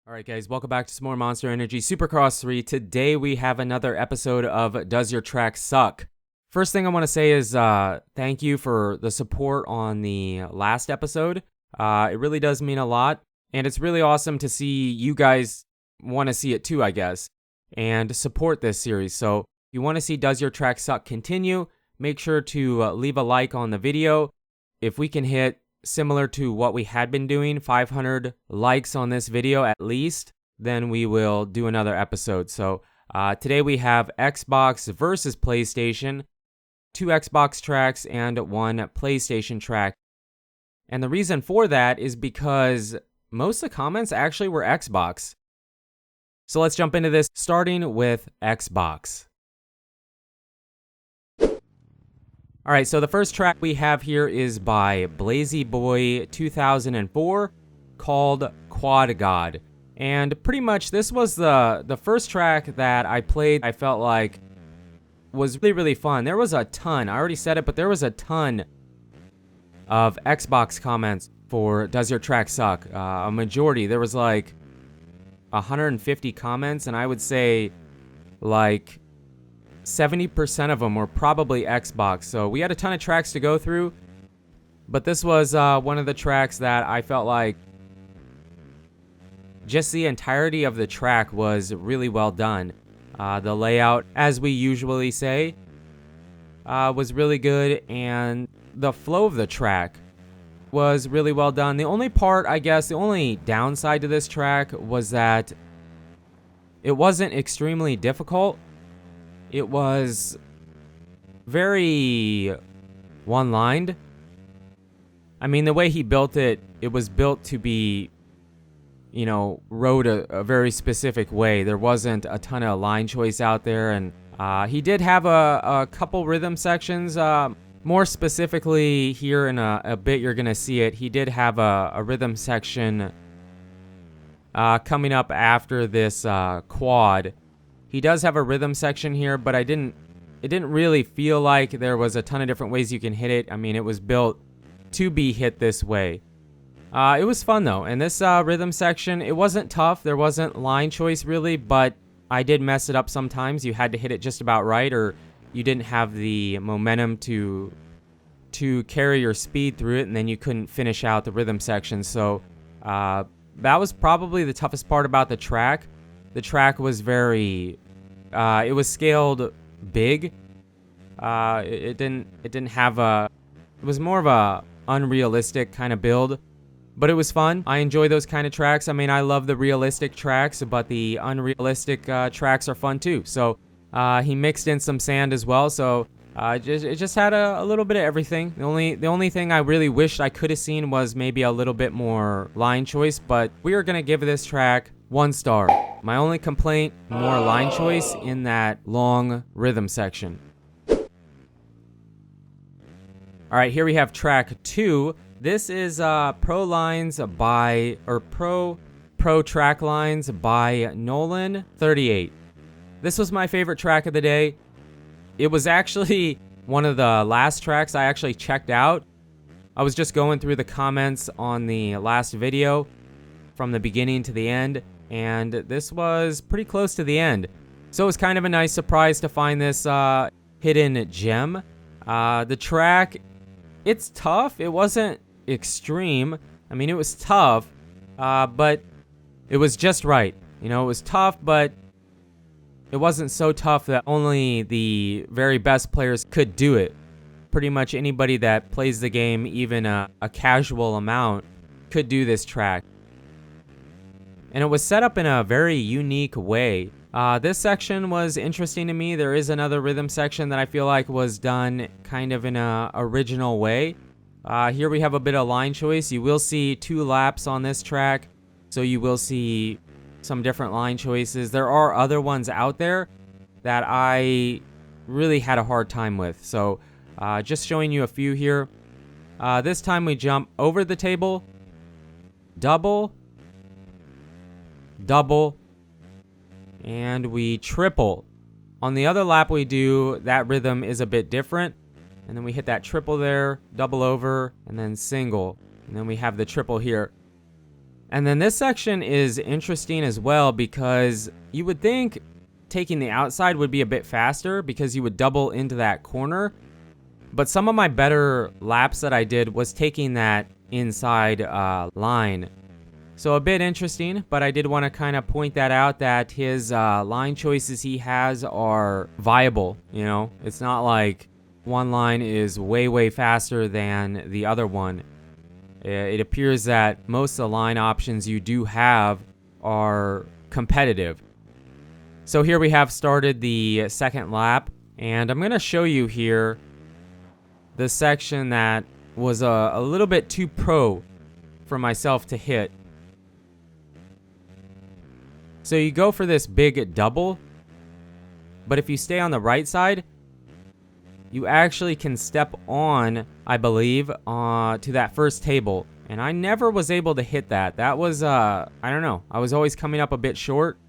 Alright guys, welcome back to some more Monster Energy Supercross 3. Today we have another episode of Does Your Track Suck? First thing I want to say is thank you for the support on the last episode. It really does mean a lot, and it's really awesome to see you guys want to see it too, I guess, and support this series. So if you want to see Does Your Track Suck continue, make sure to leave a like on the video. If we can hit similar to what we had been doing, 500 likes on this video at least, then we will do another episode. So today we have Xbox versus PlayStation, 2 Xbox tracks and 1 PlayStation track. And the reason for that is because most of the comments actually were Xbox. So let's jump into this, starting with Xbox. Alright, so the first track we have here is by Blazy Boy 2004, called Quad God. And pretty much this was the first track that I played I felt like was really fun. There was a ton, I already said it, but there was a ton of Xbox comments for Does Your Track Suck? A majority. There was like 150 comments, and I would say like 70% of them were probably Xbox. So we had a ton of tracks to go through, but this was one of the tracks that I felt like just the entirety of the track was really well done. The layout, as we usually say, was really good, and the flow of the track was really well done. The only part, I guess, the only downside to this track was that it wasn't extremely difficult. It was very one-lined. I mean, the way he built it, it was built to be, you know, rode a very specific way. There wasn't a ton of line choice out there, and he did have a couple rhythm sections. More specifically, here in a bit, you're going to see it. He did have a rhythm section coming up after this quad. He does have a rhythm section here, but it didn't really feel like there was a ton of different ways you can hit it. I mean, it was built to be hit this way. It was fun though, and this rhythm section, it wasn't tough. There wasn't line choice really, but I did mess it up sometimes. You had to hit it just about right, or you didn't have the momentum to carry your speed through it, and then you couldn't finish out the rhythm section. So that was probably the toughest part about the track. The track was very, it was scaled big. It didn't have it was more of a unrealistic kind of build, but it was fun. I enjoy those kind of tracks. I mean, I love the realistic tracks, but the unrealistic tracks are fun too. So he mixed in some sand as well. So it just had a little bit of everything. The only thing I really wished I could have seen was maybe a little bit more line choice, but we are gonna give this track 1 star. My only complaint, more line choice in that long rhythm section. Alright, here we have track 2. This is Pro Track Lines by Nolan 38. This was my favorite track of the day. It was actually one of the last tracks I actually checked out. I was just going through the comments on the last video from the beginning to the end, and this was pretty close to the end. So it was kind of a nice surprise to find this hidden gem. The track, it's tough. It wasn't extreme. I mean, it was tough, but it was just right. You know, it was tough, but it wasn't so tough that only the very best players could do it. Pretty much anybody that plays the game, even a casual amount, could do this track. And it was set up in a very unique way. This section was interesting to me. There is another rhythm section that I feel like was done kind of in a original way. Here we have a bit of line choice. You will see 2 laps on this track, so you will see some different line choices. There are other ones out there that I really had a hard time with. So just showing you a few here. This time we jump over the table, double, and we triple. On the other lap we do, that rhythm is a bit different. And then we hit that triple there, double over, and then single. And then we have the triple here. And then this section is interesting as well because you would think taking the outside would be a bit faster because you would double into that corner. But some of my better laps that I did was taking that inside line. So a bit interesting, but I did want to kind of point that out that his line choices he has are viable. You know, it's not like one line is way faster than the other one. It appears that most of the line options you do have are competitive. So here we have started the second lap, and I'm going to show you here the section that was a little bit too pro for myself to hit. So you go for this big double, but if you stay on the right side, you actually can step on, I believe, to that first table. And I never was able to hit that. That was, I don't know. I was always coming up a bit short.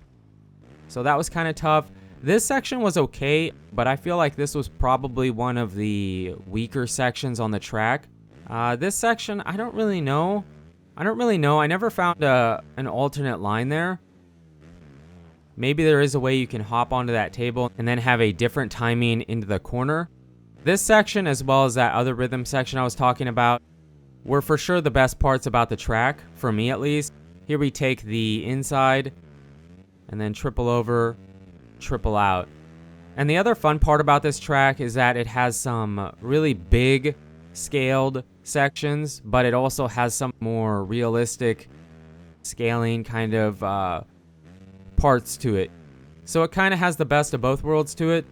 So that was kind of tough. This section was okay, but I feel like this was probably one of the weaker sections on the track. This section, I don't really know. I never found an alternate line there. Maybe there is a way you can hop onto that table and then have a different timing into the corner. This section, as well as that other rhythm section I was talking about, were for sure the best parts about the track, for me at least. Here we take the inside and then triple over, triple out. And the other fun part about this track is that it has some really big scaled sections, but it also has some more realistic scaling kind of parts to it. So it kind of has the best of both worlds to it.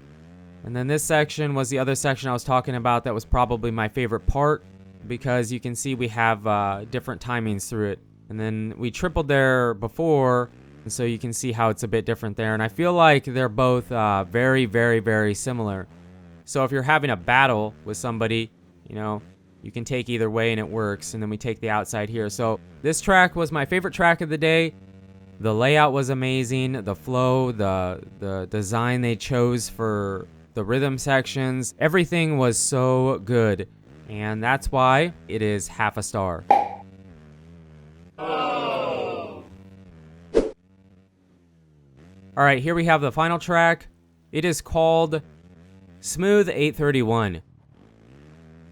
And then this section was the other section I was talking about that was probably my favorite part because you can see we have different timings through it. And then we tripled there before, and so you can see how it's a bit different there. And I feel like they're both very similar. So if you're having a battle with somebody, you know, you can take either way and it works. And then we take the outside here. So this track was my favorite track of the day. The layout was amazing. The flow, the design they chose for the rhythm sections, everything was so good. And that's why it is half a star. Oh. All right, here we have the final track. It is called Smooth 831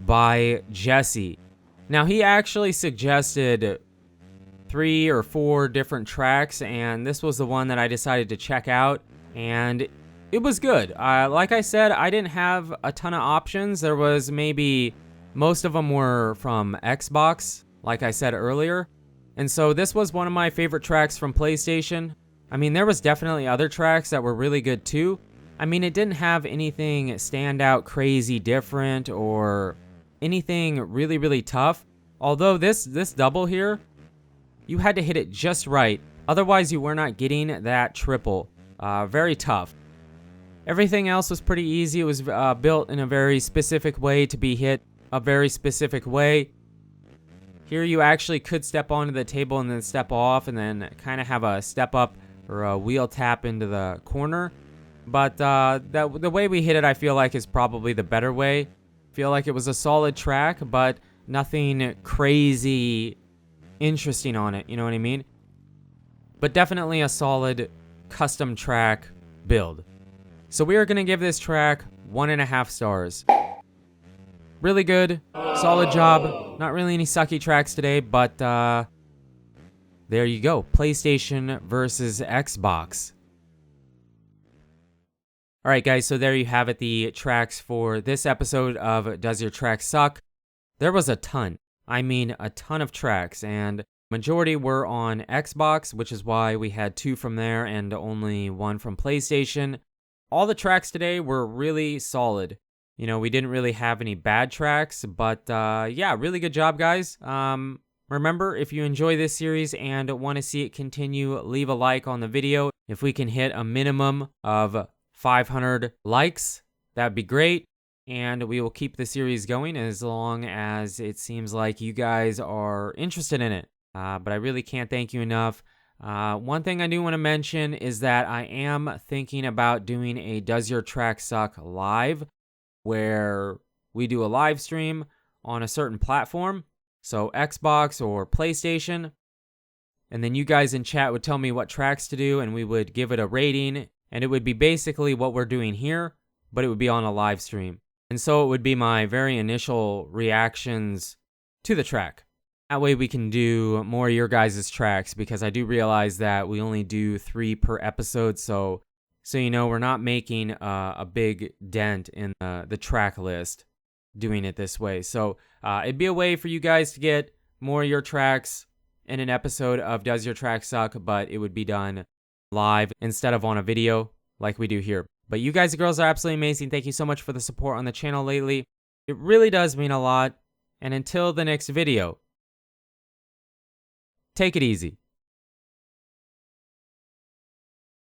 by Jesse. Now, he actually suggested 3 or 4 different tracks, and this was the one that I decided to check out, and it was good. Like I said, I didn't have a ton of options. There was maybe, most of them were from Xbox, like I said earlier, and so this was one of my favorite tracks from PlayStation. I mean, there was definitely other tracks that were really good too. I mean, it didn't have anything stand out crazy different or anything really tough. Although this double here, you had to hit it just right. Otherwise, you were not getting that triple. Very tough. Everything else was pretty easy. It was built in a very specific way to be hit a very specific way. Here you actually could step onto the table and then step off and then kind of have a step up or a wheel tap into the corner. But the way we hit it, I feel like, is probably the better way. I feel like it was a solid track, but nothing crazy interesting on it, you know what I mean? But definitely a solid custom track build. So we are going to give this track 1.5 stars. Really good, solid job. Not really any sucky tracks today, but there you go. PlayStation versus Xbox. Alright guys, so there you have it, the tracks for this episode of Does Your Track Suck? There was a ton. I mean, a ton of tracks, and majority were on Xbox, which is why we had 2 from there and only 1 from PlayStation. All the tracks today were really solid. You know, we didn't really have any bad tracks, but yeah, really good job, guys. Remember, if you enjoy this series and want to see it continue, leave a like on the video. If we can hit a minimum of 500 likes, that'd be great. And we will keep the series going as long as it seems like you guys are interested in it. But I really can't thank you enough. One thing I do want to mention is that I am thinking about doing a Does Your Track Suck live, where we do a live stream on a certain platform, so Xbox or PlayStation. And then you guys in chat would tell me what tracks to do, and we would give it a rating. And it would be basically what we're doing here, but it would be on a live stream. And so it would be my very initial reactions to the track. That way we can do more of your guys' tracks, because I do realize that we only do 3 per episode. So you know, we're not making a big dent in the track list doing it this way. So it'd be a way for you guys to get more of your tracks in an episode of Does Your Track Suck, but it would be done live instead of on a video like we do here. But you guys and girls are absolutely amazing. Thank you so much for the support on the channel lately. It really does mean a lot. And until the next video, take it easy.